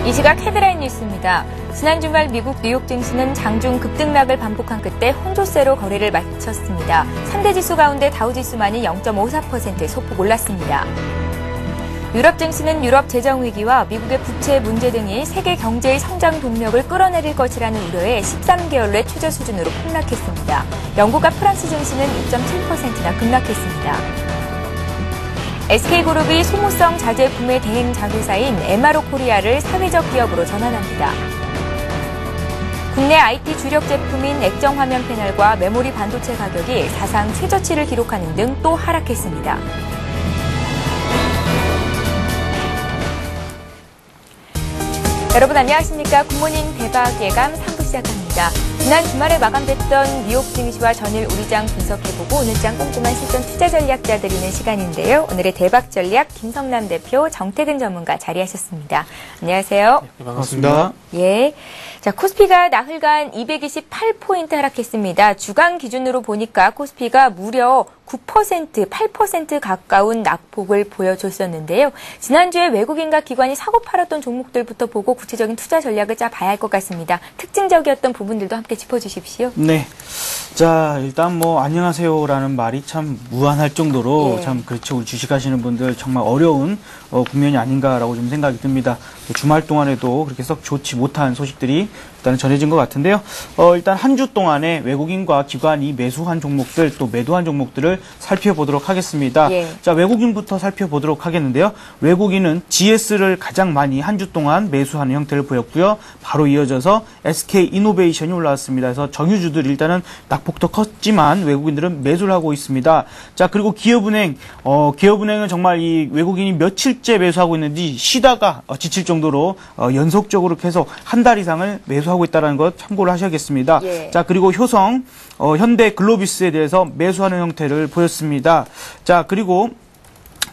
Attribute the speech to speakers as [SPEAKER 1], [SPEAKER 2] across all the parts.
[SPEAKER 1] 이 시각 헤드라인 뉴스입니다. 지난 주말 미국 뉴욕 증시는 장중 급등락을 반복한 끝에 혼조세로 거래를 마쳤습니다. 3대 지수 가운데 다우지수만이 0.54% 소폭 올랐습니다. 유럽 증시는 유럽 재정 위기와 미국의 부채 문제 등이 세계 경제의 성장 동력을 끌어내릴 것이라는 우려에 13개월내 최저 수준으로 폭락했습니다. 영국과 프랑스 증시는 2.7%나 급락했습니다. SK그룹이 소모성 자재 구매 대행 자회사인 MRO 코리아를 사회적 기업으로 전환합니다. 국내 IT 주력 제품인 액정 화면 패널과 메모리 반도체 가격이 사상 최저치를 기록하는 등 또 하락했습니다. 여러분 안녕하십니까? 굿모닝 대박 예감 3부 시작합니다. 지난 주말에 마감됐던 뉴욕 증시와 전일 우리장 분석해보고 오늘장 꼼꼼한 실전 투자 전략 짜드리는 시간인데요. 오늘의 대박 전략 김성남 대표, 정태근 전문가 자리하셨습니다. 안녕하세요.
[SPEAKER 2] 네, 반갑습니다.
[SPEAKER 1] 예. 자, 코스피가 나흘간 228포인트 하락했습니다. 주간 기준으로 보니까 코스피가 무려 9%, 8% 가까운 낙폭을 보여줬었는데요. 지난주에 외국인과 기관이 사고 팔았던 종목들부터 보고 구체적인 투자 전략을 짜봐야 할 것 같습니다. 특징적이었던 부분들도 함께 짚어주십시오.
[SPEAKER 2] 네. 자, 일단 안녕하세요라는 말이 참 무한할 정도로
[SPEAKER 1] 예.
[SPEAKER 2] 참 그렇죠. 우리 주식하시는 분들 정말 어려운 국면이 아닌가라고 좀 생각이 듭니다. 주말 동안에도 그렇게 썩 좋지 못한 소식들이 일단은 전해진 것 같은데요. 일단 한 주 동안에 외국인과 기관이 매수한 종목들 또 매도한 종목들을 살펴보도록 하겠습니다.
[SPEAKER 1] 예.
[SPEAKER 2] 자, 외국인부터 살펴보도록 하겠는데요. 외국인은 GS를 가장 많이 한 주 동안 매수하는 형태를 보였고요. 바로 이어져서 SK이노베이션이 올라왔습니다. 그래서 정유주들이 일단은 낙폭도 컸지만 외국인들은 매수를 하고 있습니다. 자, 그리고 기업은행, 기업은행은 정말 이 외국인이 며칠째 매수하고 있는지 쉬다가 지칠 정도로 연속적으로 계속 한 달 이상을 매수하고 있다는 것 참고를 하셔야겠습니다.
[SPEAKER 1] 예.
[SPEAKER 2] 자, 그리고 효성, 현대 글로비스에 대해서 매수하는 형태를 보였습니다. 자, 그리고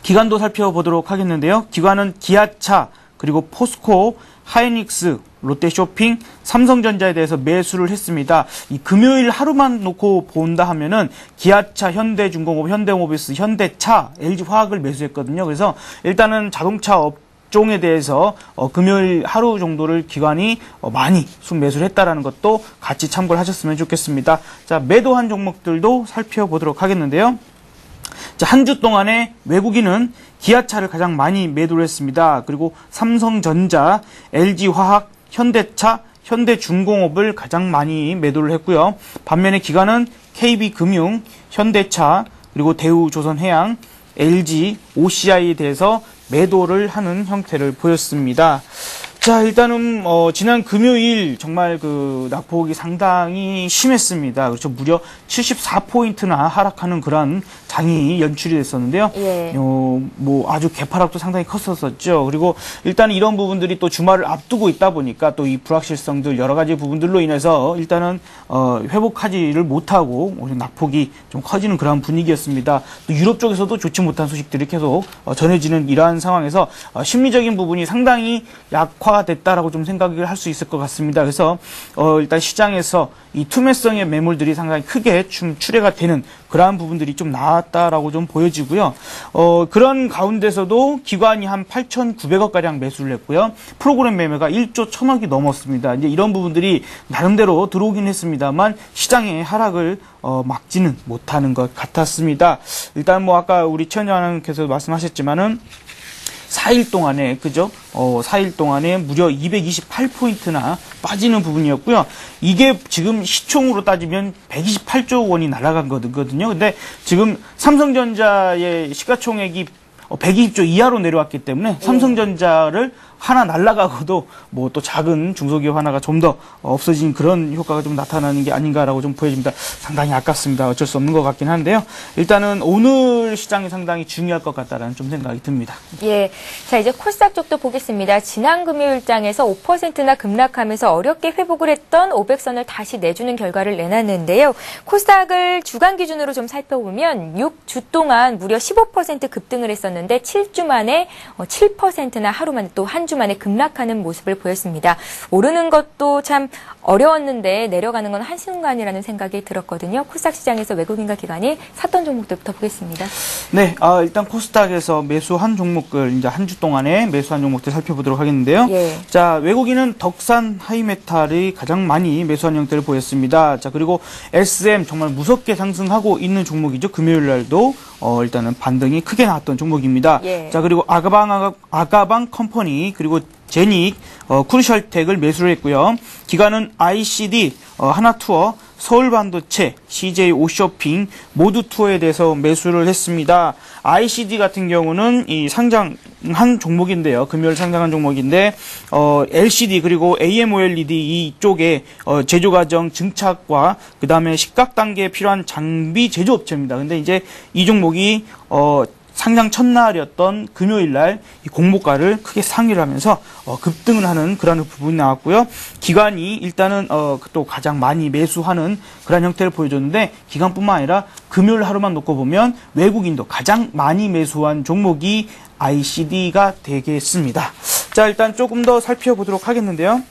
[SPEAKER 2] 기관도 살펴보도록 하겠는데요. 기관은 기아차, 그리고 포스코, 하이닉스, 롯데쇼핑, 삼성전자에 대해서 매수를 했습니다. 이 금요일 하루만 놓고 본다 하면은 기아차, 현대중공업, 현대모비스, 현대차, LG화학을 매수했거든요. 그래서 일단은 자동차 업종에 대해서 금요일 하루 정도를 기관이 많이 순매수를 했다라는 것도 같이 참고를 하셨으면 좋겠습니다. 자, 매도한 종목들도 살펴보도록 하겠는데요. 자, 한 주 동안에 외국인은 기아차를 가장 많이 매도를 했습니다. 그리고 삼성전자, LG화학, 현대차, 현대중공업을 가장 많이 매도를 했고요. 반면에 기관은 KB금융, 현대차, 그리고 대우조선해양, LG, OCI에 대해서 매도를 하는 형태를 보였습니다. 자, 일단은 지난 금요일 정말 그 낙폭이 상당히 심했습니다. 그렇죠. 무려 74포인트나 하락하는 그런 장이 연출이 됐었는데요.
[SPEAKER 1] 예.
[SPEAKER 2] 아주 개파락도 상당히 컸었죠. 그리고 일단 이런 부분들이 또 주말을 앞두고 있다 보니까 또 이 불확실성들 여러 가지 부분들로 인해서 일단은 회복하지를 못하고 낙폭이 좀 커지는 그런 분위기였습니다. 또 유럽 쪽에서도 좋지 못한 소식들이 계속 전해지는 이러한 상황에서 심리적인 부분이 상당히 약화됐다라고 좀 생각을 할 수 있을 것 같습니다. 그래서 일단 시장에서 이 투매성의 매물들이 상당히 크게 좀 출회가 되는 그러한 부분들이 좀 나왔다라고 좀 보여지고요. 그런 가운데서도 기관이 한 8,900억 가량 매수를 했고요. 프로그램 매매가 1조 1,000억이 넘었습니다. 이제 이런 부분들이 나름대로 들어오긴 했습니다만 시장의 하락을 막지는 못하는 것 같았습니다. 일단 아까 우리 최원장님께서 말씀하셨지만은 4일 동안에, 그죠? 4일 동안에 무려 228포인트나 빠지는 부분이었고요. 이게 지금 시총으로 따지면 128조 원이 날아간 거거든요. 근데 지금 삼성전자의 시가총액이 120조 이하로 내려왔기 때문에 삼성전자를 하나 날아가고도 또 작은 중소기업 하나가 좀 더 없어진 그런 효과가 좀 나타나는 게 아닌가라고 좀 보여집니다. 상당히 아깝습니다. 어쩔 수 없는 것 같긴 한데요. 일단은 오늘 시장이 상당히 중요할 것 같다라는 좀 생각이 듭니다.
[SPEAKER 1] 예. 자, 이제 코스닥 쪽도 보겠습니다. 지난 금요일장에서 5%나 급락하면서 어렵게 회복을 했던 500선을 다시 내주는 결과를 내놨는데요. 코스닥을 주간 기준으로 좀 살펴보면 6주 동안 무려 15% 급등을 했었는데 7주 만에 7%나 하루 만에 또 한 한 주 만에 급락하는 모습을 보였습니다. 오르는 것도 참 어려웠는데 내려가는 건 한순간이라는 생각이 들었거든요. 코스닥 시장에서 외국인과 기관이 샀던 종목들부터 보겠습니다.
[SPEAKER 2] 네, 일단 코스닥에서 매수한 종목들, 이제 한 주 동안에 매수한 종목들 살펴보도록 하겠는데요.
[SPEAKER 1] 예.
[SPEAKER 2] 자, 외국인은 덕산 하이메탈이 가장 많이 매수한 형태를 보였습니다. 자, 그리고 SM 정말 무섭게 상승하고 있는 종목이죠. 금요일 날도 일단은 반등이 크게 나왔던 종목입니다.
[SPEAKER 1] 예.
[SPEAKER 2] 자, 그리고 아가방 컴퍼니, 그리고 제닉, 쿠르셜텍을 매수를 했고요. 기관은 ICD, 하나투어, 서울반도체, CJ 오쇼핑 모두 투어에 대해서 매수를 했습니다. ICD 같은 경우는 이 상장한 종목인데요. 금요일 상장한 종목인데 LCD 그리고 AMOLED 이쪽에 제조 과정 증착과 그다음에 식각 단계에 필요한 장비 제조업체입니다. 근데 이제 이 종목이 상장 첫날이었던 금요일 날 이 공모가를 크게 상회를 하면서 급등을 하는 그런 부분이 나왔고요. 기관이 일단은 또 가장 많이 매수하는 그런 형태를 보여줬는데 기관뿐만 아니라 금요일 하루만 놓고 보면 외국인도 가장 많이 매수한 종목이 ICD가 되겠습니다. 자, 일단 조금 더 살펴보도록 하겠는데요.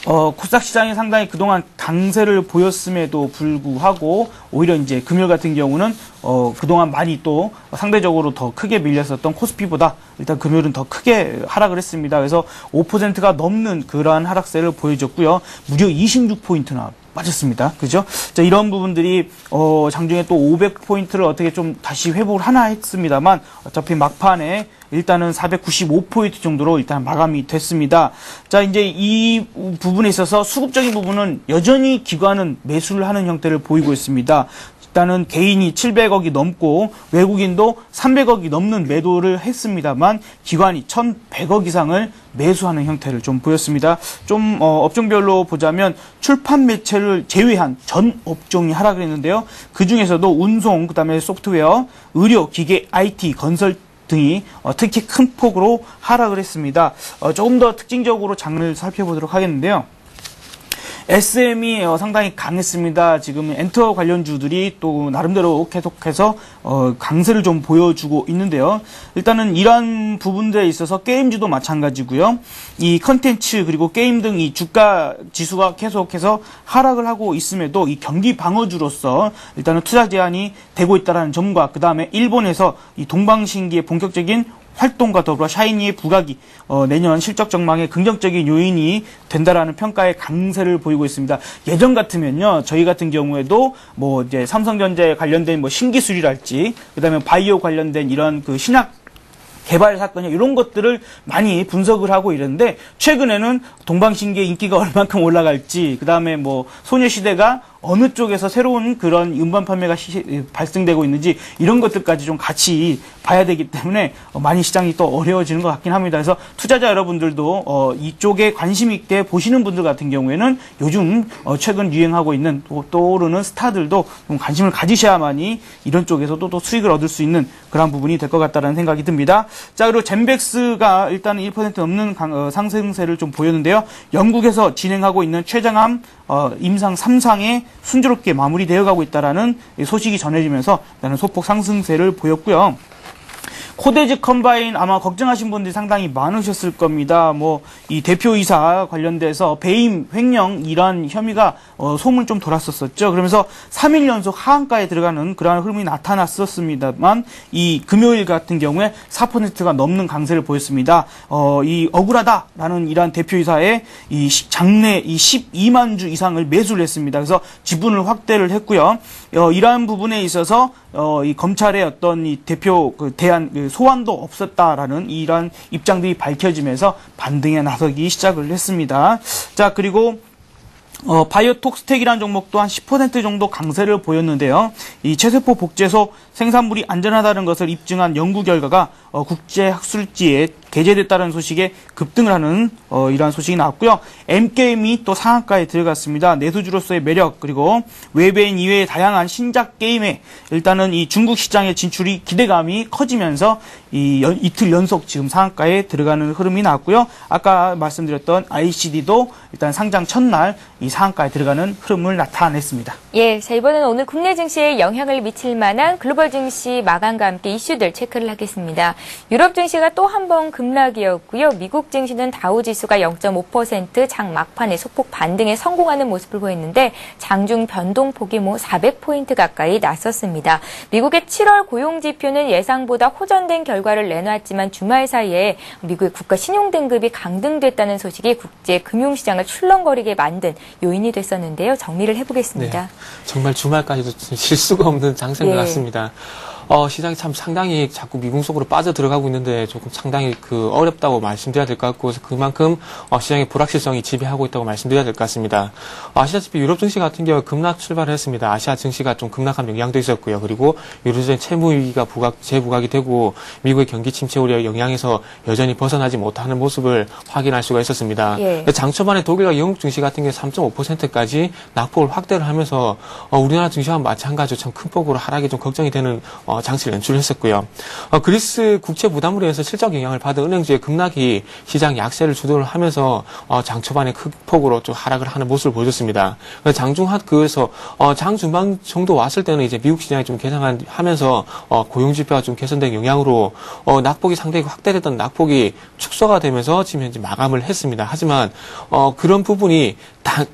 [SPEAKER 2] 코스닥 시장이 상당히 그동안 강세를 보였음에도 불구하고 오히려 이제 금요일 같은 경우는 그동안 많이 또 상대적으로 더 크게 밀렸었던 코스피보다 일단 금요일은 더 크게 하락을 했습니다. 그래서 5%가 넘는 그러한 하락세를 보여줬고요. 무려 26포인트나 빠졌습니다. 그죠? 자, 이런 부분들이 장중에 또 500포인트를 어떻게 좀 다시 회복을 하나 했습니다만 어차피 막판에 일단은 495포인트 정도로 일단 마감이 됐습니다. 자, 이제 이 부분에 있어서 수급적인 부분은 여전히 기관은 매수를 하는 형태를 보이고 있습니다. 일단은 개인이 700억이 넘고 외국인도 300억이 넘는 매도를 했습니다만 기관이 1100억 이상을 매수하는 형태를 좀 보였습니다. 좀 업종별로 보자면 출판 매체를 제외한 전 업종이 하락을 했는데요. 그중에서도 운송, 그다음에 소프트웨어, 의료, 기계, IT, 건설 등이 특히 큰 폭으로 하락을 했습니다. 조금 더 특징적으로 장을 살펴보도록 하겠는데요. SM이 상당히 강했습니다. 지금 엔터 관련주들이 또 나름대로 계속해서 강세를 좀 보여주고 있는데요. 일단은 이러한 부분들에 있어서 게임주도 마찬가지고요. 이 컨텐츠 그리고 게임 등 이 주가 지수가 계속해서 하락을 하고 있음에도 이 경기 방어주로서 일단은 투자 제한이 되고 있다는 점과 그 다음에 일본에서 이 동방신기의 본격적인 활동과 더불어 샤이니의 부각이 내년 실적 전망에 긍정적인 요인이 된다라는 평가의 강세를 보이고 있습니다. 예전 같으면요, 저희 같은 경우에도 뭐 이제 삼성전자에 관련된 뭐 신기술이랄지, 그다음에 바이오 관련된 이런 그 신약 개발 사건이 이런 것들을 많이 분석을 하고 이랬는데 최근에는 동방신기의 인기가 얼만큼 올라갈지, 그다음에 뭐 소녀시대가 어느 쪽에서 새로운 그런 음반 판매가 발생되고 있는지 이런 것들까지 좀 같이 봐야 되기 때문에 많이 시장이 또 어려워지는 것 같긴 합니다. 그래서 투자자 여러분들도 이쪽에 관심 있게 보시는 분들 같은 경우에는 요즘 최근 유행하고 있는 떠오르는 스타들도 좀 관심을 가지셔야만이 이런 쪽에서도 또 수익을 얻을 수 있는 그런 부분이 될 것 같다는 생각이 듭니다. 자, 그리고 젠백스가 일단은 1% 넘는 상승세를 좀 보였는데요. 영국에서 진행하고 있는 최장암 임상 3상에 순조롭게 마무리되어 가고 있다라는 소식이 전해지면서 나는 소폭 상승세를 보였고요. 코데즈 컴바인 아마 걱정하신 분들이 상당히 많으셨을 겁니다. 뭐 이 대표이사 관련돼서 배임 횡령 이런 혐의가 소문 좀 돌았었죠. 그러면서 3일 연속 하한가에 들어가는 그러한 흐름이 나타났었습니다만 이 금요일 같은 경우에 4%가 넘는 강세를 보였습니다. 이 억울하다라는 이러한 대표이사의 이 장내 이 12만 주 이상을 매수를 했습니다. 그래서 지분을 확대를 했고요. 이러한 부분에 있어서 이 검찰의 어떤 이 대표 대한 소환도 없었다라는 이러한 입장들이 밝혀지면서 반등에 나서기 시작을 했습니다. 자, 그리고 바이오톡스텍이라는 종목도 한 10% 정도 강세를 보였는데요. 이 체세포 복제소 생산물이 안전하다는 것을 입증한 연구 결과가 국제학술지에 게재됐다는 소식에 급등을 하는 이러한 소식이 나왔고요. M게임이 또 상한가에 들어갔습니다. 내수주로서의 매력 그리고 외배인 이외의 다양한 신작 게임에 일단은 이 중국 시장의 진출이 기대감이 커지면서 이틀 연속 지금 상한가에 들어가는 흐름이 나왔고요. 아까 말씀드렸던 ICD도 일단 상장 첫날 이 상한가에 들어가는 흐름을 나타냈습니다.
[SPEAKER 1] 예, 자, 이번에는 오늘 국내 증시에 영향을 미칠 만한 글로벌 증시 마감과 함께 이슈들 체크를 하겠습니다. 유럽 증시가 또 한 번 급락이었고요. 미국 증시는 다우지수가 0.5% 장 막판에 소폭 반등에 성공하는 모습을 보였는데 장중 변동폭이 400포인트 가까이 났었습니다. 미국의 7월 고용지표는 예상보다 호전된 결과를 내놨지만 주말 사이에 미국의 국가 신용등급이 강등됐다는 소식이 국제 금융시장을 출렁거리게 만든 요인이 됐었는데요. 정리를 해보겠습니다.
[SPEAKER 3] 네, 정말 주말까지도 쉴 수가 없는 장세인 것 같습니다. 시장이 참 상당히 자꾸 미국 속으로 빠져 들어가고 있는데 조금 상당히 어렵다고 말씀드려야 될 것 같고, 그래서 그만큼 시장의 불확실성이 지배하고 있다고 말씀드려야 될 것 같습니다. 아시다시피 유럽 증시 같은 경우 급락 출발을 했습니다. 아시아 증시가 좀 급락한 영향도 있었고요. 그리고 유로존 채무 위기가 재부각이 되고 미국의 경기 침체 우려 영향에서 여전히 벗어나지 못하는 모습을 확인할 수가 있었습니다. 장 초반에 독일과 영국 증시 같은 경우 3.5%까지 낙폭을 확대를 하면서 우리나라 증시와 마찬가지로 참 큰 폭으로 하락이 좀 걱정이 되는 장치를 연출했었고요. 그리스 국채 부담으로 해서 실적 영향을 받은 은행주의 급락이 시장 약세를 주도를 하면서 장 초반에 큰 폭으로 좀 하락을 하는 모습을 보여줬습니다. 그래서 장 중반 정도 왔을 때는 이제 미국 시장이 좀 개선하면서 고용지표가 좀 개선된 영향으로 낙폭이 상당히 확대됐던 낙폭이 축소가 되면서 지금 현재 마감을 했습니다. 하지만 그런 부분이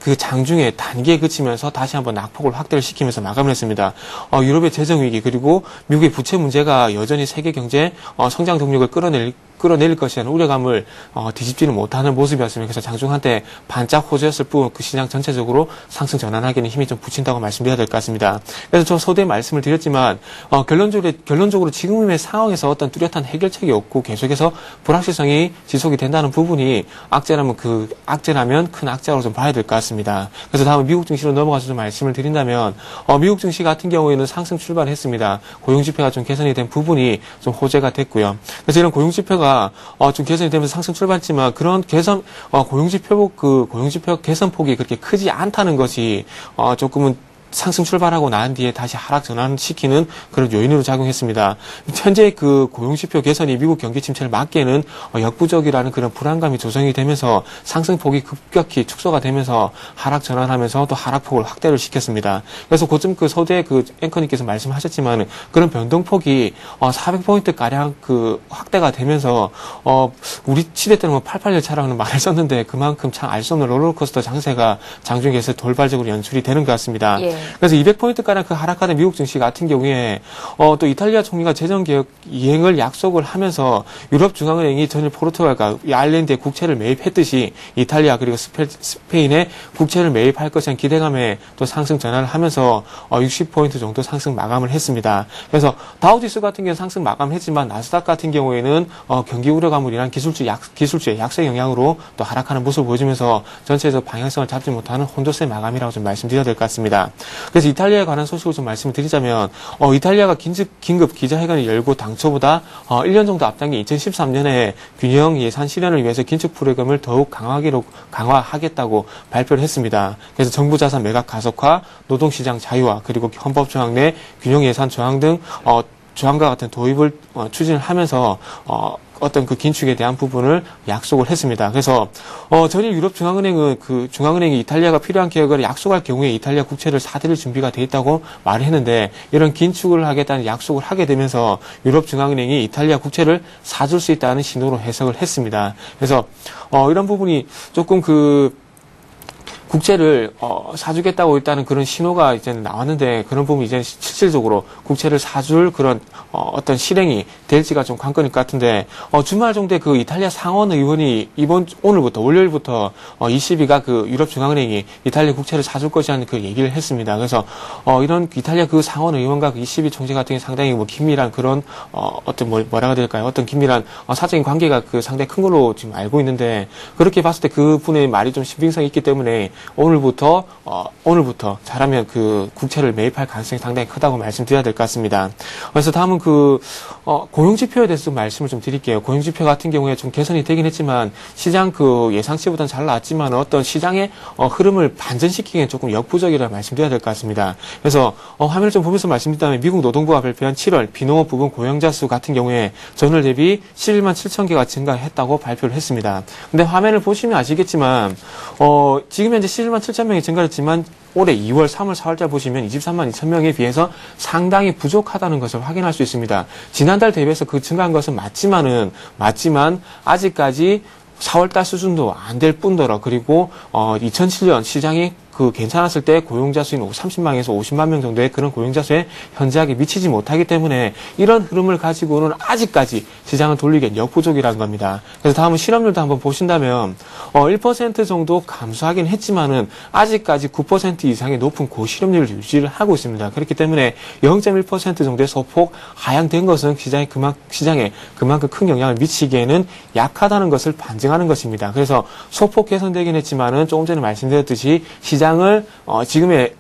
[SPEAKER 3] 그 장중에 단기에 그치면서 다시 한번 낙폭을 확대를 시키면서 마감을 했습니다. 유럽의 재정 위기 그리고 미국의 부채 문제가 여전히 세계 경제 성장 동력을 끌어낼 것이라는 우려감을 뒤집지는 못하는 모습이었습니다. 그래서 장중 한때 반짝 호재였을 뿐 그 시장 전체적으로 상승 전환하기는 힘이 좀 붙인다고 말씀드려야 될 것 같습니다. 그래서 저 서두에 말씀을 드렸지만 결론적으로 지금의 상황에서 어떤 뚜렷한 해결책이 없고 계속해서 불확실성이 지속이 된다는 부분이 악재라면 큰 악재로 좀 봐야 될 것 같습니다. 그래서 다음 미국 증시로 넘어가서 좀 말씀을 드린다면 미국 증시 같은 경우에는 상승 출발했습니다. 고용지표가 좀 개선이 된 부분이 좀 호재가 됐고요. 그래서 이런 고용지표가 좀 개선이 되면서 상승 출발했지만 그런 고용지표 개선폭이 그렇게 크지 않다는 것이 조금은 상승 출발하고 난 뒤에 다시 하락 전환시키는 그런 요인으로 작용했습니다. 현재 그 고용지표 개선이 미국 경기 침체를 막기에는 역부족이라는 그런 불안감이 조성이 되면서 상승폭이 급격히 축소가 되면서 하락 전환하면서 또 하락폭을 확대를 시켰습니다. 그래서 고점 서재 앵커님께서 말씀하셨지만 그런 변동폭이 400포인트 가량 확대가 되면서 우리 시대 때는 88열차라는 말을 썼는데 그만큼 참 알 수 없는 롤러코스터 장세가 장중에서 돌발적으로 연출이 되는 것 같습니다. 그래서 200포인트가량 하락하는 미국 증시 같은 경우에 또 이탈리아 총리가 재정개혁 이행을 약속을 하면서 유럽 중앙은행이 전일 포르투갈과 아일랜드의 국채를 매입했듯이 이탈리아 그리고 스페인의 국채를 매입할 것이라는 기대감에 또 상승 전환을 하면서 60포인트 정도 상승 마감을 했습니다. 그래서 다우지수 같은 경우는 상승 마감했지만 나스닥 같은 경우에는 경기 우려감으로 인한 기술주의 약세 영향으로 또 하락하는 모습을 보여주면서 전체적으로 방향성을 잡지 못하는 혼조세 마감이라고 좀 말씀드려야 될 것 같습니다. 그래서 이탈리아에 관한 소식을 좀 말씀을 드리자면 이탈리아가 긴급 기자회견을 열고 당초보다 1년 정도 앞당긴 2013년에 균형 예산 실현을 위해서 긴축 프로그램을 더욱 강화하겠다고 발표를 했습니다. 그래서 정부 자산 매각 가속화, 노동시장 자유화, 그리고 헌법 조항 내 균형 예산 조항 등 조항과 같은 도입을 추진을 하면서 어떤 긴축에 대한 부분을 약속을 했습니다. 그래서 전일 유럽 중앙은행은 중앙은행이 이탈리아가 필요한 개혁을 약속할 경우에 이탈리아 국채를 사들일 준비가 돼 있다고 말을 했는데 이런 긴축을 하겠다는 약속을 하게 되면서 유럽 중앙은행이 이탈리아 국채를 사줄 수 있다는 신호로 해석을 했습니다. 그래서 이런 부분이 조금 국채를 사주겠다고 있다는 그런 신호가 이제는 나왔는데 그런 부분이 이제 실질적으로 국채를 사줄 그런 어떤 실행이 될지가 좀 관건일 것 같은데 주말 정도에 이탈리아 상원 의원이 오늘부터 월요일부터 ECB가 유럽 중앙은행이 이탈리아 국채를 사줄 것이라는 얘기를 했습니다. 그래서 이런 이탈리아 상원 의원과 ECB 총재 같은 경우 상당히 긴밀한 그런 뭐라고 해야 될까요? 어떤 긴밀한 사적인 관계가 상당히 큰 걸로 지금 알고 있는데 그렇게 봤을 때 그분의 말이 좀 신빙성이 있기 때문에 오늘부터 잘하면 국채를 매입할 가능성이 상당히 크다고 말씀드려야 될 것 같습니다. 그래서 다음은 고용지표에 대해서 좀 말씀을 좀 드릴게요. 고용지표 같은 경우에 좀 개선이 되긴 했지만 시장 예상치보다는 잘 나왔지만 어떤 시장의 흐름을 반전시키기엔 조금 역부족이라고 말씀드려야 될 것 같습니다. 그래서 화면을 좀 보면서 말씀드리자면 미국 노동부가 발표한 7월 비농업 부분 고용자 수 같은 경우에 전월 대비 11만 7천 개가 증가했다고 발표를 했습니다. 근데 화면을 보시면 아시겠지만 지금 현재 11만 7천 명이 증가했지만 올해 2월, 3월, 4월달 보시면 23만 2천 명에 비해서 상당히 부족하다는 것을 확인할 수 있습니다. 지난달 대비해서 그 증가한 것은 맞지만 아직까지 4월달 수준도 안 될 뿐더러 그리고 2007년 시장이 괜찮았을 때 고용자 수인 30만에서 50만 명 정도의 그런 고용자 수에 현저하게 미치지 못하기 때문에 이런 흐름을 가지고는 아직까지 시장을 돌리기엔 역부족이라는 겁니다. 그래서 다음은 실업률도 한번 보신다면 1% 정도 감소하긴 했지만은 아직까지 9% 이상의 높은 고실업률을 유지를 하고 있습니다. 그렇기 때문에 0.1% 정도의 소폭 하향된 것은 시장에 그만큼 큰 영향을 미치기에는 약하다는 것을 반증하는 것입니다. 그래서 소폭 개선되긴 했지만은 조금 전에 말씀드렸듯이 시장을 지금의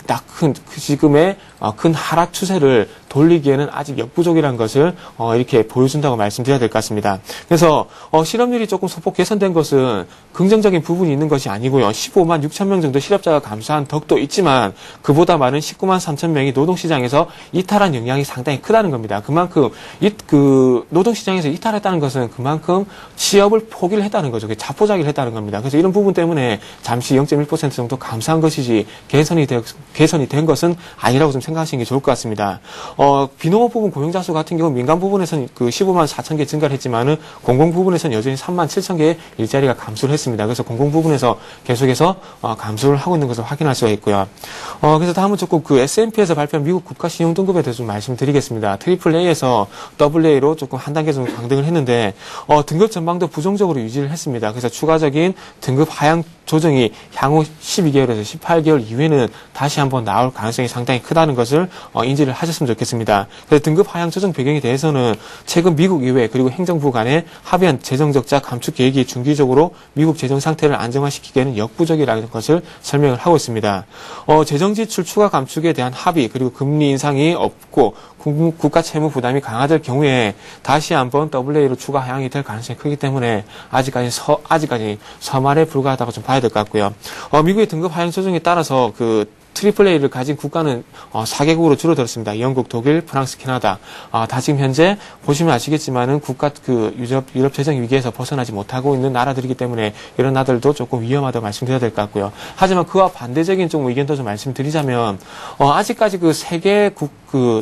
[SPEAKER 3] 큰 하락 추세를 돌리기에는 아직 역부족이라는 것을 이렇게 보여준다고 말씀드려야 될 것 같습니다. 그래서 실업률이 조금 소폭 개선된 것은 긍정적인 부분이 있는 것이 아니고요. 15만 6천 명 정도 실업자가 감소한 덕도 있지만 그보다 많은 19만 3천 명이 노동시장에서 이탈한 영향이 상당히 크다는 겁니다. 그만큼 노동시장에서 이탈했다는 것은 그만큼 취업을 포기를 했다는 거죠. 자포자기를 했다는 겁니다. 그래서 이런 부분 때문에 잠시 0.1% 정도 감소한 것이지 개선이 된 것은 아니라고 좀 생각하시는 게 좋을 것 같습니다. 비농업 부분 고용자 수 같은 경우 민간 부분에서는 15만 4천 개 증가를 했지만은 공공 부분에서는 여전히 3만 7천 개의 일자리가 감소를 했습니다. 그래서 공공 부분에서 계속해서 감소를 하고 있는 것을 확인할 수가 있고요. 그래서 다음은 조금 S&P에서 발표한 미국 국가 신용 등급에 대해서 좀 말씀드리겠습니다. 트리플 A에서 더블 A로 조금 한 단계 정도 강등을 했는데 등급 전망도 부정적으로 유지를 했습니다. 그래서 추가적인 등급 하향 조정이 향후 12개월에서 18개월 이후에는 다시 한번 나올 가능성이 상당히 크다는 것을 인지를 하셨으면 좋겠습니다. 그래서 등급 하향 조정 배경에 대해서는 최근 미국 의회 그리고 행정부 간에 합의한 재정 적자 감축 계획이 중기적으로 미국 재정 상태를 안정화시키기에는 역부족이라는 것을 설명을 하고 있습니다. 재정 지출 추가 감축에 대한 합의 그리고 금리 인상이 없고 국가 채무 부담이 강화될 경우에 다시 한번 AA로 추가 하향이 될 가능성이 크기 때문에 아직까지 서말에 불과하다고 좀 봐야 될 것 같고요. 미국의 등급 하향 조정에 따라서 트리플 A를 가진 국가는 4개국으로 줄어들었습니다. 영국, 독일, 프랑스, 캐나다. 다 지금 현재 보시면 아시겠지만은 유럽 재정 위기에서 벗어나지 못하고 있는 나라들이기 때문에 이런 나라들도 조금 위험하다고 말씀드려야 될 것 같고요. 하지만 그와 반대적인 좀 의견도 좀 말씀드리자면 아직까지 세계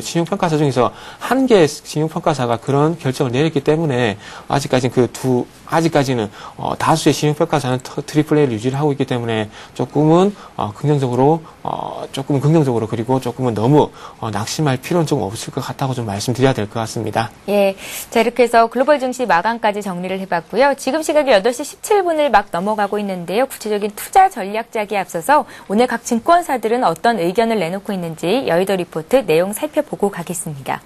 [SPEAKER 3] 신용평가사 중에서 한 개의 신용평가사가 그런 결정을 내렸기 때문에 아직까지는 다수의 신용평가사는 트리플 A를 유지를 하고 있기 때문에 조금은 긍정적으로 그리고 조금은 너무 낙심할 필요는 좀 없을 것 같다고 좀 말씀드려야 될 것 같습니다.
[SPEAKER 1] 예. 자, 이렇게 해서 글로벌 증시 마감까지 정리를 해봤고요. 지금 시각이 8시 17분을 막 넘어가고 있는데요. 구체적인 투자 전략 짜기에 앞서서 오늘 각 증권사들은 어떤 의견을 내놓고 있는지 여의도 리포트 내용 살펴보고 가겠습니다.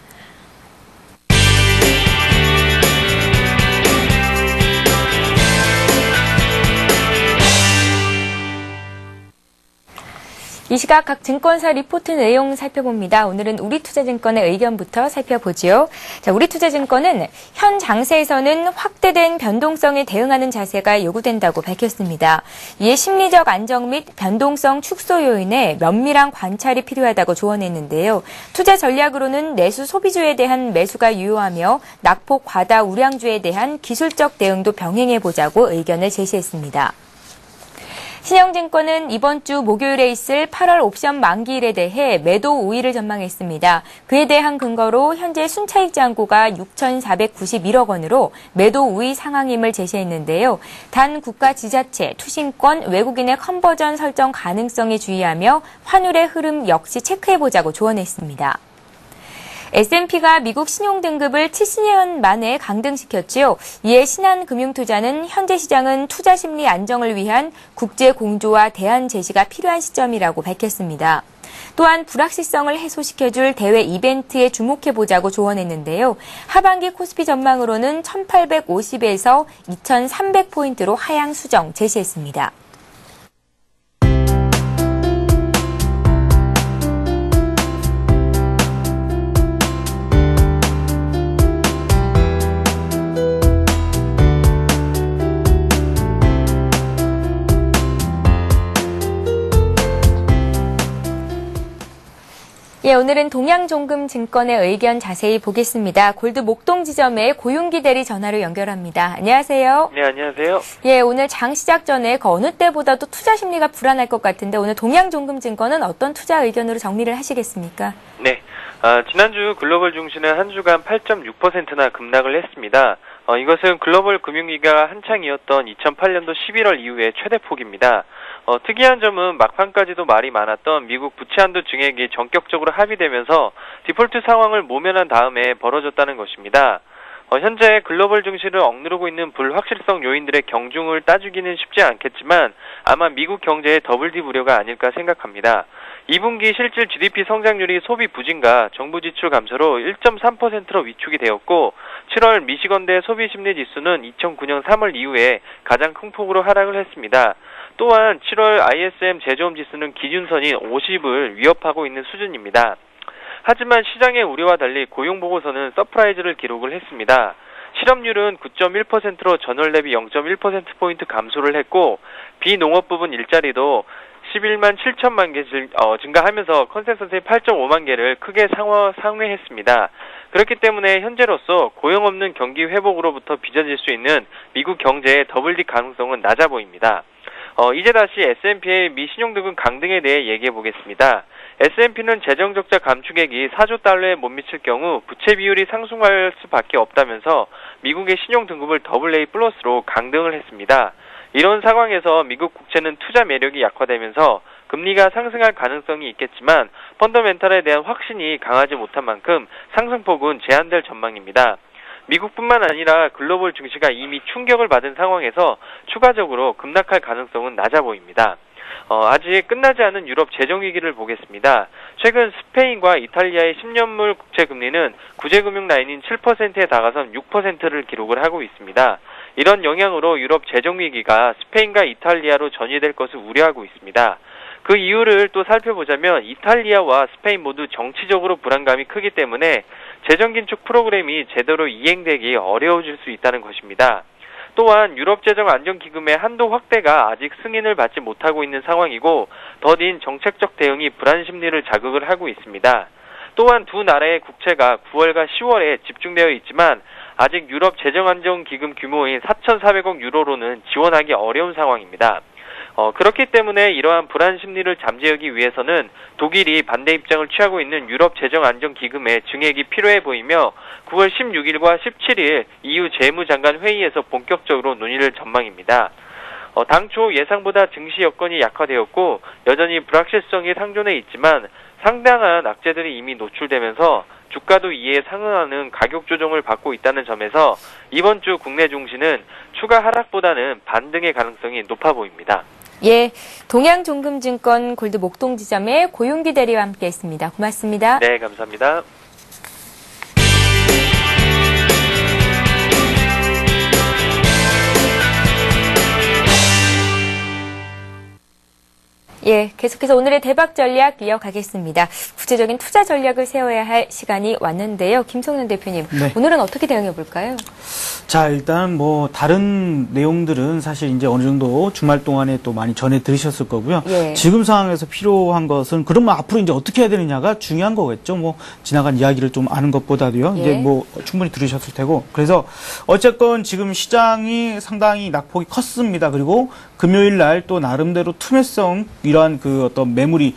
[SPEAKER 1] 이 시각 각 증권사 리포트 내용 살펴봅니다. 오늘은 우리투자증권의 의견부터 살펴보죠. 자, 우리투자증권은 현 장세에서는 확대된 변동성에 대응하는 자세가 요구된다고 밝혔습니다. 이에 심리적 안정 및 변동성 축소 요인에 면밀한 관찰이 필요하다고 조언했는데요. 투자 전략으로는 내수 소비주에 대한 매수가 유효하며 낙폭 과다 우량주에 대한 기술적 대응도 병행해보자고 의견을 제시했습니다. 신영증권은 이번 주 목요일에 있을 8월 옵션 만기일에 대해 매도 우위를 전망했습니다. 그에 대한 근거로 현재 순차익 잔고가 6,491억 원으로 매도 우위 상황임을 제시했는데요. 단 국가 지자체, 투신권, 외국인의 컨버전 설정 가능성에 주의하며 환율의 흐름 역시 체크해보자고 조언했습니다. S&P가 미국 신용등급을 70년 만에 강등시켰지요. 이에 신한금융투자는 현재 시장은 투자 심리 안정을 위한 국제 공조와 대안 제시가 필요한 시점이라고 밝혔습니다. 또한 불확실성을 해소시켜줄 대외 이벤트에 주목해보자고 조언했는데요. 하반기 코스피 전망으로는 1850에서 2300포인트로 하향 수정 제시했습니다. 예, 오늘은 동양종금증권의 의견 자세히 보겠습니다. 골드 목동 지점의 고윤기 대리 전화로 연결합니다. 안녕하세요.
[SPEAKER 4] 네, 안녕하세요.
[SPEAKER 1] 예, 오늘 장 시작 전에 그 어느 때보다도 투자 심리가 불안할 것 같은데 오늘 동양종금증권은 어떤 투자 의견으로 정리를 하시겠습니까?
[SPEAKER 4] 네, 지난주 글로벌 증시는 한 주간 8.6%나 급락을 했습니다. 이것은 글로벌 금융위기가 한창이었던 2008년도 11월 이후의 최대폭입니다. 특이한 점은 막판까지도 말이 많았던 미국 부채 한도 증액이 전격적으로 합의되면서 디폴트 상황을 모면한 다음에 벌어졌다는 것입니다. 현재 글로벌 증시를 억누르고 있는 불확실성 요인들의 경중을 따주기는 쉽지 않겠지만 아마 미국 경제의 더블 딥 우려가 아닐까 생각합니다. 2분기 실질 GDP 성장률이 소비 부진과 정부 지출 감소로 1.3%로 위축이 되었고 7월 미시건대 소비심리 지수는 2009년 3월 이후에 가장 큰 폭으로 하락을 했습니다. 또한 7월 ISM 제조업 지수는 기준선인 50을 위협하고 있는 수준입니다. 하지만 시장의 우려와 달리 고용보고서는 서프라이즈를 기록을 했습니다. 실업률은 9.1%로 전월 대비 0.1%포인트 감소를 했고 비농업 부분 일자리도 11만 7천만 개 증가하면서 컨센서스의 8.5만 개를 크게 상회했습니다. 그렇기 때문에 현재로서 고용 없는 경기 회복으로부터 빚어질 수 있는 미국 경제의 더블 딥 가능성은 낮아 보입니다. 이제 다시 S&P의 미 신용등급 강등에 대해 얘기해 보겠습니다. S&P는 재정적자 감축액이 4조 달러에 못 미칠 경우 부채 비율이 상승할 수밖에 없다면서 미국의 신용등급을 AA 플러스로 강등을 했습니다. 이런 상황에서 미국 국채는 투자 매력이 약화되면서 금리가 상승할 가능성이 있겠지만 펀더멘탈에 대한 확신이 강하지 못한 만큼 상승폭은 제한될 전망입니다. 미국뿐만 아니라 글로벌 증시가 이미 충격을 받은 상황에서 추가적으로 급락할 가능성은 낮아 보입니다. 아직 끝나지 않은 유럽 재정위기를 보겠습니다. 최근 스페인과 이탈리아의 10년물 국채 금리는 구제금융 라인인 7%에 다가선 6%를 기록을 하고 있습니다. 이런 영향으로 유럽 재정위기가 스페인과 이탈리아로 전이될 것을 우려하고 있습니다. 그 이유를 또 살펴보자면 이탈리아와 스페인 모두 정치적으로 불안감이 크기 때문에 재정긴축 프로그램이 제대로 이행되기 어려워질 수 있다는 것입니다. 또한 유럽재정안정기금의 한도 확대가 아직 승인을 받지 못하고 있는 상황이고 더딘 정책적 대응이 불안 심리를 자극을 하고 있습니다. 또한 두 나라의 국채가 9월과 10월에 집중되어 있지만 아직 유럽재정안정기금 규모인 4,400억 유로로는 지원하기 어려운 상황입니다. 그렇기 때문에 이러한 불안 심리를 잠재우기 위해서는 독일이 반대 입장을 취하고 있는 유럽재정안정기금의 증액이 필요해 보이며 9월 16일과 17일 EU 재무장관 회의에서 본격적으로 논의를 전망입니다. 당초 예상보다 증시 여건이 약화되었고 여전히 불확실성이 상존해 있지만 상당한 악재들이 이미 노출되면서 주가도 이에 상응하는 가격 조정을 받고 있다는 점에서 이번 주 국내 증시는 추가 하락보다는 반등의 가능성이 높아 보입니다.
[SPEAKER 1] 예, 동양종금증권 골드 목동 지점의 고윤기 대리와 함께했습니다. 고맙습니다.
[SPEAKER 4] 네, 감사합니다.
[SPEAKER 1] 예, 계속해서 오늘의 대박 전략 이어가겠습니다. 구체적인 투자 전략을 세워야 할 시간이 왔는데요. 김성년 대표님,
[SPEAKER 2] 네.
[SPEAKER 1] 오늘은 어떻게 대응해 볼까요?
[SPEAKER 2] 자, 일단 뭐 다른 내용들은 사실 이제 어느 정도 주말 동안에 또 많이 전해 들으셨을 거고요.
[SPEAKER 1] 예.
[SPEAKER 2] 지금 상황에서 필요한 것은 그러면 앞으로 이제 어떻게 해야 되느냐가 중요한 거겠죠. 뭐 지나간 이야기를 좀 아는 것보다도요.
[SPEAKER 1] 예.
[SPEAKER 2] 이제 뭐 충분히 들으셨을 테고. 그래서 어쨌건 지금 시장이 상당히 낙폭이 컸습니다. 그리고 금요일 날 또 나름대로 투매성 이러한 그 어떤 매물이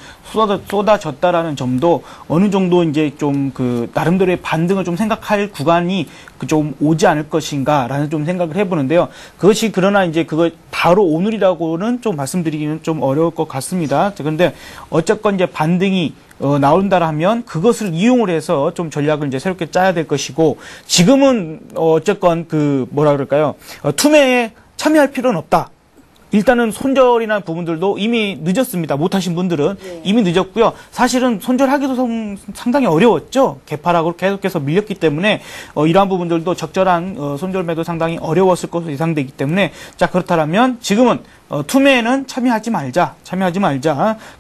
[SPEAKER 2] 쏟아졌다라는 점도 어느 정도 이제 좀 그 나름대로의 반등을 좀 생각할 구간이 그 좀 오지 않을 것인가라는 좀 생각을 해보는데요. 그것이 그러나 이제 그걸 바로 오늘이라고는 좀 말씀드리기는 좀 어려울 것 같습니다. 그런데 어쨌건 이제 반등이 나온다라면 그것을 이용을 해서 좀 전략을 이제 새롭게 짜야 될 것이고 지금은 어쨌건 그 뭐라 그럴까요? 투매에 참여할 필요는 없다. 일단은 손절이나 부분들도 이미 늦었습니다. 못하신 분들은 이미 늦었고요. 사실은 손절하기도 상당히 어려웠죠. 개파락으로 계속해서 밀렸기 때문에 이러한 부분들도 적절한 손절 매도 상당히 어려웠을 것으로 예상되기 때문에 자 그렇다면 지금은 투매에는 참여하지 말자.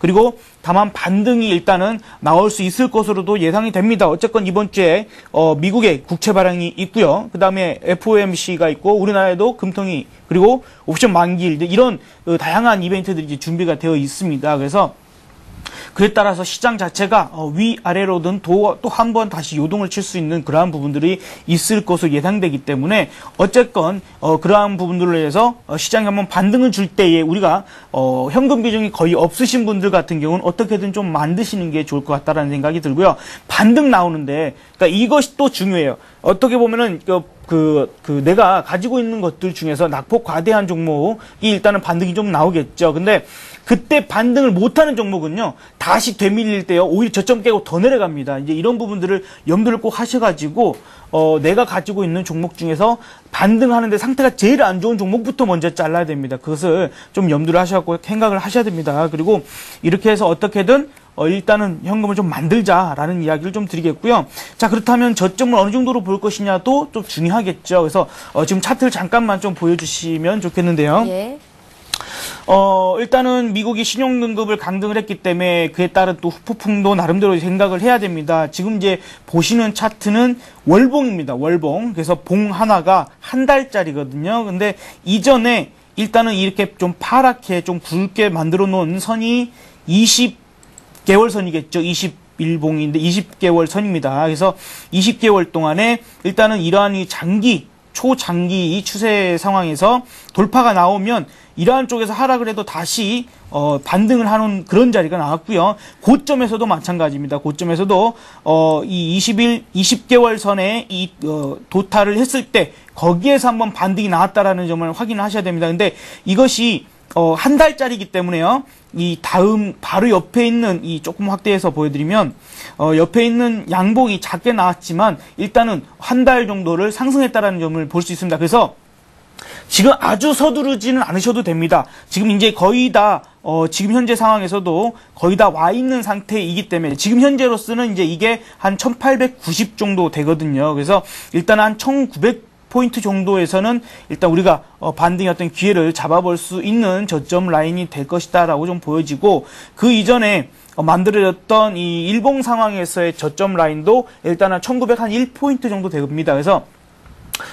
[SPEAKER 2] 그리고 다만 반등이 일단은 나올 수 있을 것으로도 예상이 됩니다. 어쨌건 이번 주에 미국의 국채 발행이 있고요. 그 다음에 FOMC가 있고 우리나라에도 금통위 그리고 옵션 만기일 이런 다양한 이벤트들이 이제 준비가 되어 있습니다. 그래서 그에 따라서 시장 자체가 위아래로든 또 한 번 다시 요동을 칠 수 있는 그러한 부분들이 있을 것으로 예상되기 때문에 어쨌건 그러한 부분들로 해서 시장이 한번 반등을 줄 때에 우리가 현금 비중이 거의 없으신 분들 같은 경우는 어떻게든 좀 만드시는 게 좋을 것 같다라는 생각이 들고요. 반등 나오는데 그러니까 이것이 또 중요해요. 어떻게 보면은 내가 가지고 있는 것들 중에서 낙폭 과대한 종목이 일단은 반등이 좀 나오겠죠. 근데 그때 반등을 못하는 종목은요, 다시 되밀릴 때요, 오히려 저점 깨고 더 내려갑니다. 이제 이런 부분들을 염두를 꼭 하셔가지고, 내가 가지고 있는 종목 중에서 반등하는데 상태가 제일 안 좋은 종목부터 먼저 잘라야 됩니다. 그것을 좀 염두를 하셔갖고 생각을 하셔야 됩니다. 그리고 이렇게 해서 어떻게든 일단은 현금을 좀 만들자라는 이야기를 좀 드리겠고요. 자, 그렇다면 저점을 어느 정도로 볼 것이냐도 좀 중요하겠죠. 그래서 지금 차트를 잠깐만 좀 보여주시면 좋겠는데요.
[SPEAKER 1] 예.
[SPEAKER 2] 일단은 미국이 신용등급을 강등을 했기 때문에 그에 따른 또 후폭풍도 나름대로 생각을 해야 됩니다. 지금 이제 보시는 차트는 월봉입니다. 월봉. 그래서 봉 하나가 한 달짜리거든요. 근데 이전에 일단은 이렇게 좀 파랗게 좀 굵게 만들어 놓은 선이 20개월 선이겠죠. 21봉인데 20개월 선입니다. 그래서 20개월 동안에 일단은 이러한 이 초장기 이 추세 상황에서 돌파가 나오면 이러한 쪽에서 하락을 해도 다시 반등을 하는 그런 자리가 나왔고요. 고점에서도 마찬가지입니다. 고점에서도 이 20개월 선에 이 도탈을 했을 때 거기에서 한번 반등이 나왔다라는 점을 확인을 하셔야 됩니다. 근데 이것이 한 달짜리이기 때문에요. 이 다음 바로 옆에 있는 이 조금 확대해서 보여드리면 옆에 있는 양봉이 작게 나왔지만 일단은 한 달 정도를 상승했다라는 점을 볼 수 있습니다. 그래서 지금 아주 서두르지는 않으셔도 됩니다. 지금 이제 거의 다 지금 현재 상황에서도 거의 다 와 있는 상태이기 때문에 지금 현재로서는 이제 이게 한 1890 정도 되거든요. 그래서 일단 한 1900포인트 정도에서는 일단 우리가 반등의 어떤 기회를 잡아볼 수 있는 저점 라인이 될 것이다라고 좀 보여지고 그 이전에 만들어졌던 이 일봉 상황에서의 저점 라인도 일단은 1901포인트 정도 됩니다. 그래서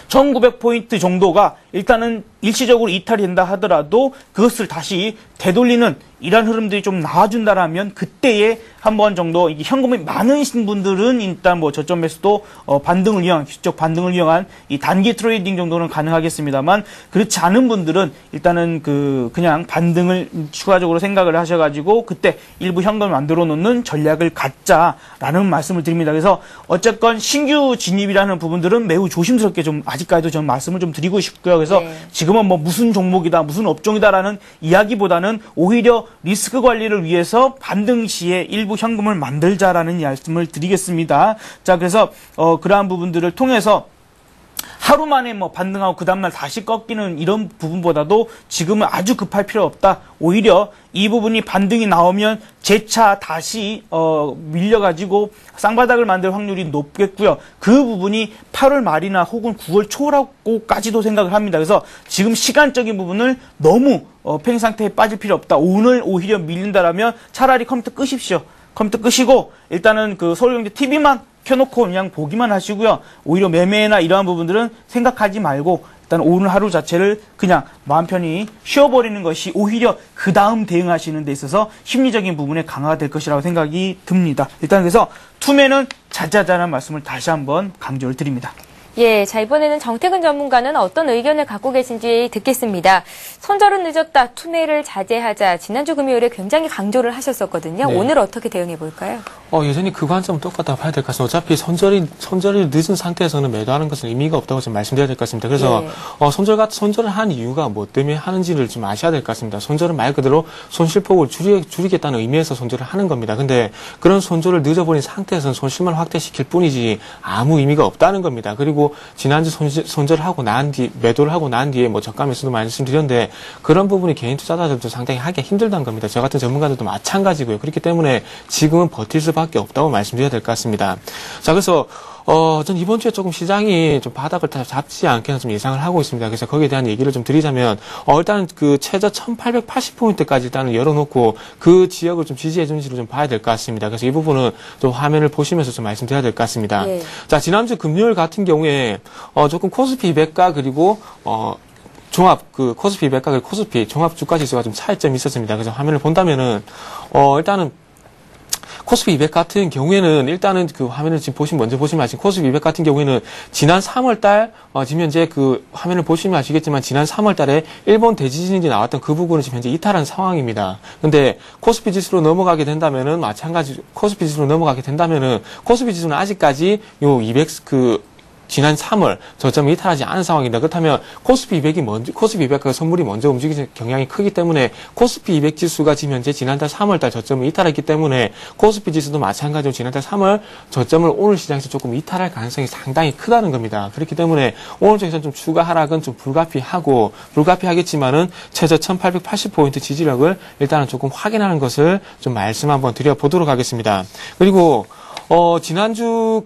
[SPEAKER 2] 1900포인트 정도가 일단은 일시적으로 이탈이 된다 하더라도 그것을 다시 되돌리는 이런 흐름들이 좀 나와준다라면 그때에 한 번 정도 이게 현금이 많으신 분들은 일단 뭐 저점에서도 반등을 이용한 기술적 반등을 이용한 이 단기 트레이딩 정도는 가능하겠습니다만 그렇지 않은 분들은 일단은 그냥 반등을 추가적으로 생각을 하셔가지고 그때 일부 현금을 만들어 놓는 전략을 갖자라는 말씀을 드립니다. 그래서 어쨌건 신규 진입이라는 부분들은 매우 조심스럽게 좀 아직까지도 좀 말씀을 좀 드리고 싶고요. 그래서 지금은 뭐 무슨 종목이다, 무슨 업종이다라는 이야기보다는 오히려 리스크 관리를 위해서 반등 시에 일부 현금을 만들자라는 말씀을 드리겠습니다. 자, 그래서 그러한 부분들을 통해서 하루 만에 뭐 반등하고 그 다음날 다시 꺾이는 이런 부분보다도 지금은 아주 급할 필요 없다. 오히려 이 부분이 반등이 나오면 재차 다시 밀려가지고 쌍바닥을 만들 확률이 높겠고요. 그 부분이 8월 말이나 혹은 9월 초라고까지도 생각을 합니다. 그래서 지금 시간적인 부분을 너무 팽 상태에 빠질 필요 없다. 오늘 오히려 밀린다라면 차라리 컴퓨터 끄십시오. 컴퓨터 끄시고 일단은 그 서울경제 TV만 켜놓고 그냥 보기만 하시고요. 오히려 매매나 이러한 부분들은 생각하지 말고 일단 오늘 하루 자체를 그냥 마음 편히 쉬어버리는 것이 오히려 그 다음 대응하시는 데 있어서 심리적인 부분에 강화가 될 것이라고 생각이 듭니다. 일단 그래서 투매는 자자자라는 말씀을 다시 한번 강조를 드립니다.
[SPEAKER 1] 예, 자, 이번에는 정태근 전문가는 어떤 의견을 갖고 계신지 듣겠습니다. 손절은 늦었다, 투매를 자제하자. 지난주 금요일에 굉장히 강조를 하셨었거든요.
[SPEAKER 3] 네.
[SPEAKER 1] 오늘 어떻게 대응해 볼까요?
[SPEAKER 3] 여전히 그 관점은 똑같다고 봐야 될 것 같습니다. 어차피 손절이 늦은 상태에서는 매도하는 것은 의미가 없다고 좀 말씀드려야 될 것 같습니다. 그래서, 손절을 한 이유가 뭐 때문에 하는지를 좀 아셔야 될 것 같습니다. 손절은 말 그대로 손실폭을 줄이겠다는 의미에서 손절을 하는 겁니다. 근데 그런 손절을 늦어버린 상태에서는 손실만 확대시킬 뿐이지 아무 의미가 없다는 겁니다. 그리고 지난주 손절을 하고 난 뒤, 매도를 하고 난 뒤에 뭐 저가에서도 말씀드렸는데 그런 부분이 개인 투자자들도 상당히 하기가 힘들다는 겁니다. 저 같은 전문가들도 마찬가지고요. 그렇기 때문에 지금은 버틸 수밖에 없다고 말씀드려야 될 것 같습니다. 자, 그래서 전 이번 주에 조금 시장이 좀 바닥을 잡지 않게는 좀 예상을 하고 있습니다. 그래서 거기에 대한 얘기를 좀 드리자면, 일단 그 최저 1880포인트까지 일단은 열어놓고 그 지역을 좀 지지해준지로 좀 봐야 될 것 같습니다. 그래서 이 부분은 좀 화면을 보시면서 좀 말씀드려야 될 것 같습니다.
[SPEAKER 1] 네.
[SPEAKER 3] 자, 지난주 금요일 같은 경우에, 조금 코스피 200가 그리고, 코스피 200가 그리고 코스피 종합 주가 지수가 좀 차이점이 있었습니다. 그래서 화면을 본다면은, 일단은 코스피 200 같은 경우에는 일단은 그 화면을 지금 먼저 보시면 아시죠. 코스피 200 같은 경우에는 지난 3월달 지금 현재 그 화면을 보시면 아시겠지만 지난 3월달에 일본 대지진이 나왔던 그 부분은 지금 현재 이탈한 상황입니다. 근데 코스피 지수로 넘어가게 된다면은 마찬가지 코스피 지수로 넘어가게 된다면은 코스피 지수는 아직까지 요 200 지난 3월 저점이 이탈하지 않은 상황이다. 그렇다면 코스피 200과 선물이 먼저 움직이는 경향이 크기 때문에 코스피 200 지수가 지금 현재 지난달 3월달 저점을 이탈했기 때문에 코스피 지수도 마찬가지로 지난달 3월 저점을 오늘 시장에서 조금 이탈할 가능성이 상당히 크다는 겁니다. 그렇기 때문에 오늘 쪽에서는 좀 추가 하락은 좀 불가피하겠지만은 최저 1880포인트 지지력을 일단은 조금 확인하는 것을 좀 말씀 한번 드려보도록 하겠습니다. 그리고 지난주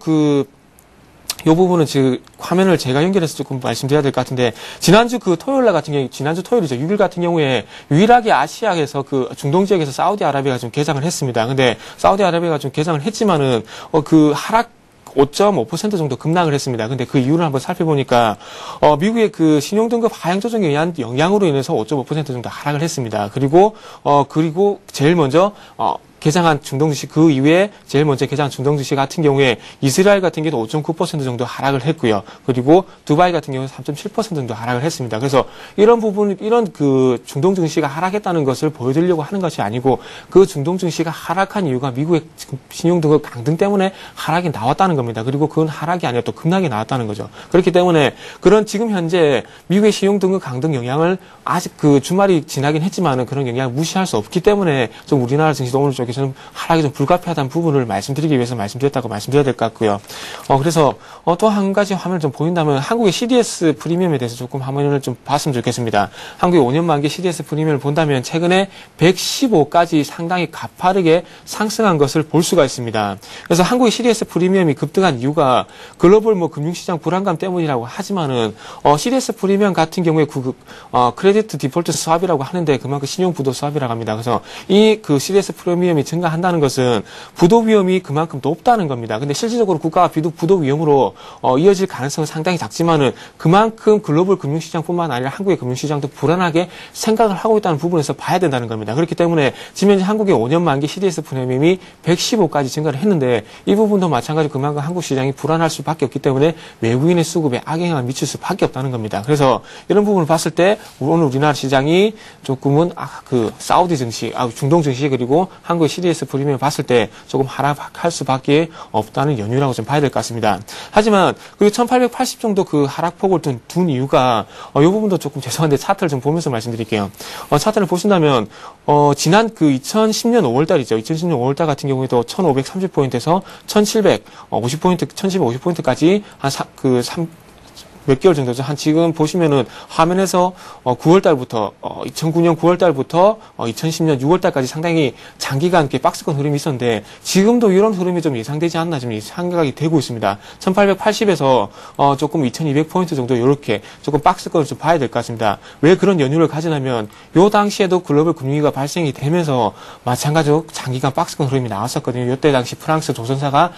[SPEAKER 3] 이 부분은 지금 화면을 제가 연결해서 조금 말씀드려야 될 것 같은데, 지난주 토요일 날 같은 경우에, 지난주 토요일이죠. 6일 같은 경우에 유일하게 아시아에서 중동 지역에서 사우디아라비아가 좀 개장을 했습니다. 근데 사우디아라비아가 좀 개장을 했지만은, 하락 5.5% 정도 급락을 했습니다. 근데 그 이유를 한번 살펴보니까, 미국의 신용등급 하향 조정에 의한 영향으로 인해서 5.5% 정도 하락을 했습니다. 그리고 제일 먼저, 개장한 중동 주식 그 이후에 제일 먼저 개장한 중동 주식 같은 경우에 이스라엘 같은 경우도 5.9% 정도 하락을 했고요. 그리고 두바이 같은 경우는 3.7% 정도 하락을 했습니다. 그래서 이런 중동 증시가 하락했다는 것을 보여드리려고 하는 것이 아니고 그 중동 증시가 하락한 이유가 미국의 신용등급 강등 때문에 하락이 나왔다는 겁니다. 그리고 그건 하락이 아니라 또 급락이 나왔다는 거죠. 그렇기 때문에 지금 현재 미국의 신용등급 강등 영향을 아직 주말이 지나긴 했지만은 그런 영향을 무시할 수 없기 때문에 좀 우리나라 증시도 오늘 쪽에 좀 하락이 좀 불가피하다는 부분을 말씀드리기 위해서 말씀드렸다고 말씀드려야 될 것 같고요. 그래서 또 한 가지 화면을 좀 보인다면 한국의 CDS 프리미엄에 대해서 조금 화면을 좀 봤으면 좋겠습니다. 한국의 5년 만기 CDS 프리미엄을 본다면 최근에 115까지 상당히 가파르게 상승한 것을 볼 수가 있습니다. 그래서 한국의 CDS 프리미엄이 급등한 이유가 글로벌 금융시장 불안감 때문이라고 하지만은 CDS 프리미엄 같은 경우에 크레디트 디폴트 스왑이라고 하는데 그만큼 신용 부도 스왑이라고 합니다. 그래서 CDS 프리미엄이 증가한다는 것은 부도 위험이 그만큼 높다는 겁니다. 근데 실질적으로 국가가 부도 위험으로 이어질 가능성은 상당히 작지만은 그만큼 글로벌 금융시장뿐만 아니라 한국의 금융시장도 불안하게 생각을 하고 있다는 부분에서 봐야 된다는 겁니다. 그렇기 때문에 지금 현재 한국의 5년 만기 CDS 프리미엄이 115까지 증가를 했는데 이 부분도 마찬가지로 그만큼 한국 시장이 불안할 수밖에 없기 때문에 외국인의 수급에 악영향을 미칠 수밖에 없다는 겁니다. 그래서 이런 부분을 봤을 때 오늘 우리나라 시장이 조금은 사우디 증시, 중동 증시 그리고 한국의 CDS 프리미엄을 봤을 때 조금 하락할 수밖에 없다는 연유라고 좀 봐야 될 것 같습니다. 하지만 1880 정도 하락폭을 둔 이유가 이 부분도 조금 죄송한데 차트를 좀 보면서 말씀드릴게요. 차트를 보신다면 지난 2010년 5월달이죠. 2010년 5월달 같은 경우에도 1530포인트에서 1750포인트, 1750포인트까지 몇 개월 정도죠. 지금 보시면은 화면에서 9월달부터 2009년 9월달부터 2010년 6월달까지 상당히 장기간 박스권 흐름이 있었는데 지금도 이런 흐름이 좀 예상되지 않나 지금 생각이 되고 있습니다. 1880에서 조금 2200포인트 정도 이렇게 조금 박스권을 좀 봐야 될 것 같습니다. 왜 그런 연유를 가지냐면 요 당시에도 글로벌 금융위기가 발생이 되면서 마찬가지로 장기간 박스권 흐름이 나왔었거든요. 이때 당시 프랑스 조선사가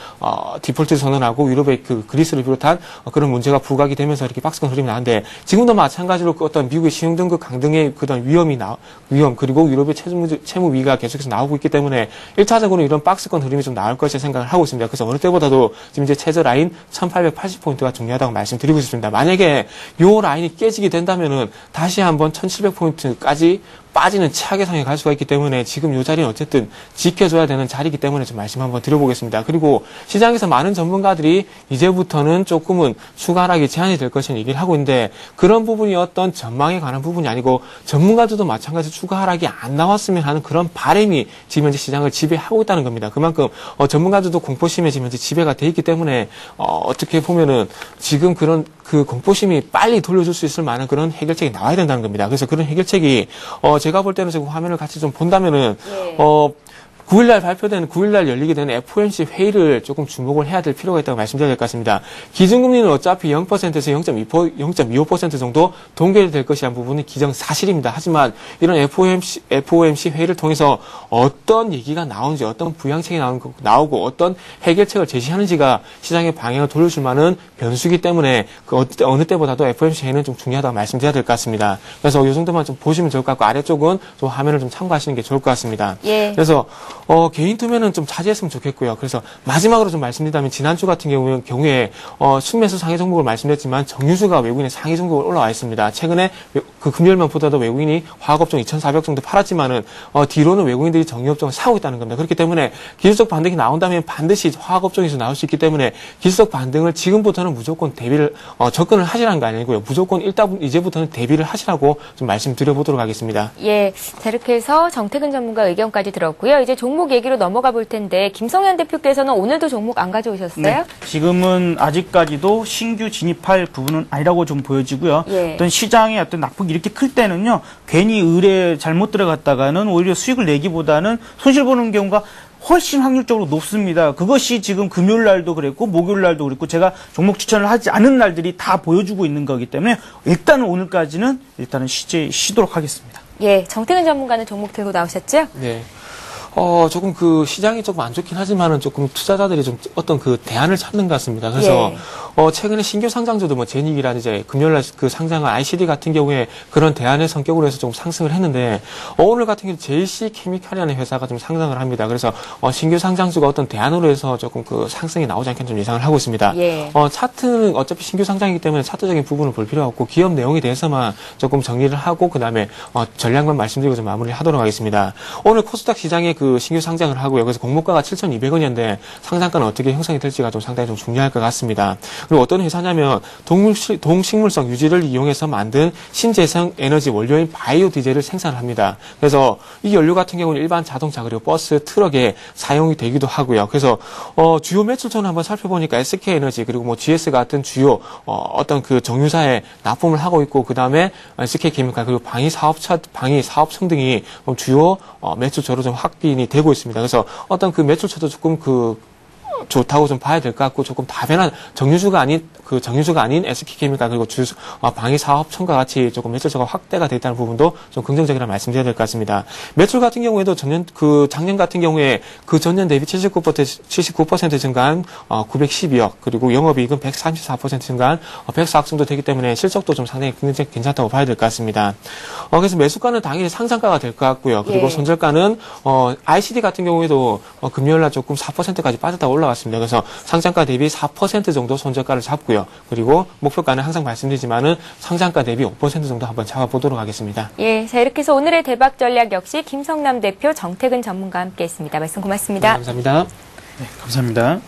[SPEAKER 3] 디폴트 선언하고 유럽의 그리스를 비롯한 그런 문제가 부각이 되면서 이렇게 박스권 흐름이 나는데 지금도 마찬가지로 어떤 미국의 신용등급 강등의 위험 그리고 유럽의 채무 위기가 계속해서 나오고 있기 때문에 1차적으로 이런 박스권 흐름이 좀 나올 것이라 생각을 하고 있습니다. 그래서 어느 때보다도 지금 이제 최저 라인 1880포인트가 중요하다고 말씀드리고 싶습니다. 만약에 요 라인이 깨지게 된다면은 다시 한번 1700포인트까지 빠지는 최악의 상황에 갈 수가 있기 때문에 지금 이 자리는 어쨌든 지켜줘야 되는 자리이기 때문에 좀 말씀 한번 드려보겠습니다. 그리고 시장에서 많은 전문가들이 이제부터는 조금은 추가 하락이 제한이 될 것이라는 얘기를 하고 있는데 그런 부분이 어떤 전망에 관한 부분이 아니고 전문가들도 마찬가지로 추가 하락이 안 나왔으면 하는 그런 바람이 지금 현재 시장을 지배하고 있다는 겁니다. 그만큼 전문가들도 공포심에 지금 현재 지배가 돼 있기 때문에 어떻게 보면은 지금 그런 공포심이 빨리 돌려줄 수 있을 만한 그런 해결책이 나와야 된다는 겁니다. 그래서 그런 해결책이 제가 볼 때는 지금 화면을 같이 좀 본다면은 9일날 열리게 되는 FOMC 회의를 조금 주목을 해야 될 필요가 있다고 말씀드려야 될 것 같습니다. 기준금리는 어차피 0%에서 0.25% 정도 동결될 것이라는 부분은 기정사실입니다. 하지만 이런 FOMC 회의를 통해서 어떤 얘기가 나오는지, 어떤 부양책이 나오고 어떤 해결책을 제시하는지가 시장의 방향을 돌려줄 만한 변수이기 때문에 어느 때보다도 FOMC 회의는 좀 중요하다고 말씀드려야 될 것 같습니다. 그래서 이 정도만 좀 보시면 좋을 것 같고 아래쪽은 좀 화면을 좀 참고하시는 게 좋을 것 같습니다.
[SPEAKER 1] 예.
[SPEAKER 3] 그래서 개인 투매는 좀 자제했으면 좋겠고요. 그래서 마지막으로 좀 말씀드리자면 지난주 같은 경우에 순매수 상위 종목을 말씀드렸지만 정유주가 외국인의 상위 종목을 올라와 있습니다. 최근에 그 금요일만 보다도 외국인이 화학업종 2,400 정도 팔았지만은 뒤로는 외국인들이 정유업종을 사고 있다는 겁니다. 그렇기 때문에 기술적 반등이 나온다면 반드시 화학업종에서 나올 수 있기 때문에 기술적 반등을 지금부터는 무조건 대비를 접근을 하시라는 거 아니고요. 무조건 이제부터는 대비를 하시라고 좀 말씀드려보도록 하겠습니다.
[SPEAKER 1] 예, 자 이렇게 해서 정태근 전문가 의견까지 들었고요. 이제 종목 얘기로 넘어가 볼 텐데 김성현 대표께서는 오늘도 종목 안 가져오셨어요?
[SPEAKER 2] 네, 지금은 아직까지도 신규 진입할 부분은 아니라고 좀 보여지고요.
[SPEAKER 1] 예.
[SPEAKER 2] 어떤 시장의 어떤 낙폭이 이렇게 클 때는요, 괜히 을에 잘못 들어갔다가는 오히려 수익을 내기보다는 손실 보는 경우가 훨씬 확률적으로 높습니다. 그것이 지금 금요일 날도 그랬고 목요일 날도 그랬고 제가 종목 추천을 하지 않은 날들이 다 보여주고 있는 거기 때문에 일단은 오늘까지는 일단은 쉬도록 하겠습니다.
[SPEAKER 1] 예, 정태근 전문가는 종목 들고 나오셨죠?
[SPEAKER 3] 네. 조금 그 시장이 조금 안 좋긴 하지만은 조금 투자자들이 좀 어떤 그 대안을 찾는 것 같습니다. 그래서 최근에 신규 상장주도 뭐 제닉이라든지 금요일날 그 상장한 ICD 같은 경우에 그런 대안의 성격으로 해서 좀 상승을 했는데 오늘 같은 경우 JC 케미칼이라는 회사가 좀 상장을 합니다. 그래서 신규 상장주가 어떤 대안으로 해서 조금 그 상승이 나오지 않게 좀 예상을 하고 있습니다.
[SPEAKER 1] 예.
[SPEAKER 3] 차트는 어차피 신규 상장이기 때문에 차트적인 부분을 볼 필요 없고 기업 내용에 대해서만 조금 정리를 하고 그다음에 전략만 말씀드리고 좀 마무리를 하도록 하겠습니다. 오늘 코스닥 시장에 그 신규 상장을 하고요. 그래서 공모가가 7,200원이었는데 상장가는 어떻게 형성이 될지가 좀 상당히 좀 중요할 것 같습니다. 그리고 어떤 회사냐면 동식물성 유지를 이용해서 만든 신재생 에너지 원료인 바이오 디젤을 생산을 합니다. 그래서 이 연료 같은 경우는 일반 자동차 그리고 버스, 트럭에 사용이 되기도 하고요. 그래서 주요 매출처는 한번 살펴보니까 SK에너지 그리고 뭐 GS 같은 주요 어떤 그 정유사에 납품을 하고 있고 그 다음에 SK케미칼 그리고 방위 사업청 등이 주요 매출처로 좀 확대이 되고 있습니다. 그래서 어떤 그 매출처도 조금 좋다고 좀 봐야 될 것 같고 조금 다변한 정유주가 아닌 SK케미칼 그리고 방위 사업청과 같이 조금 매출처가 확대가 돼 있다는 부분도 좀 긍정적이라는 말씀드려야 될 것 같습니다. 매출 같은 경우에도 작년 같은 경우에 그 전년 대비 79% 증가한 912억 그리고 영업이익은 134% 증가한 104억 정도 되기 때문에 실적도 좀 상당히 굉장히 괜찮다고 봐야 될 것 같습니다. 그래서 매수가는 당연히 상장가가 될 것 같고요. 그리고
[SPEAKER 1] 예.
[SPEAKER 3] 손절가는 ICD 같은 경우에도 금요일날 조금 4%까지 빠졌다 올라왔습니다. 그래서 상장가 대비 4% 정도 손절가를 잡고요. 그리고 목표가는 항상 말씀드리지만은 상장가 대비 5% 정도 한번 잡아보도록 하겠습니다.
[SPEAKER 1] 예, 자 이렇게 해서 오늘의 대박 전략 역시 김성남 대표, 정태근 전문가와 함께했습니다. 말씀 고맙습니다.
[SPEAKER 3] 네, 감사합니다.
[SPEAKER 2] 네, 감사합니다.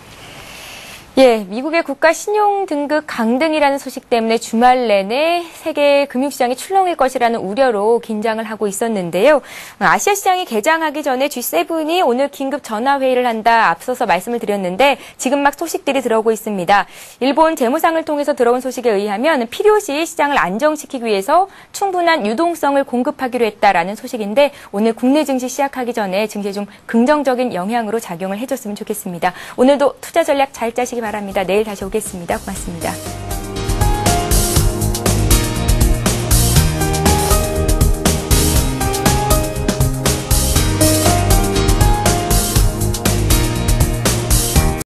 [SPEAKER 1] 예, 미국의 국가 신용 등급 강등이라는 소식 때문에 주말 내내 세계 금융시장이 출렁일 것이라는 우려로 긴장을 하고 있었는데요. 아시아 시장이 개장하기 전에 G7이 오늘 긴급 전화회의를 한다 앞서서 말씀을 드렸는데 지금 막 소식들이 들어오고 있습니다. 일본 재무상을 통해서 들어온 소식에 의하면 필요시 시장을 안정시키기 위해서 충분한 유동성을 공급하기로 했다라는 소식인데 오늘 국내 증시 시작하기 전에 증시에 좀 긍정적인 영향으로 작용을 해줬으면 좋겠습니다. 오늘도 투자 전략 잘 짜시기 바랍니다. 내일 다시 오겠습니다. 고맙습니다.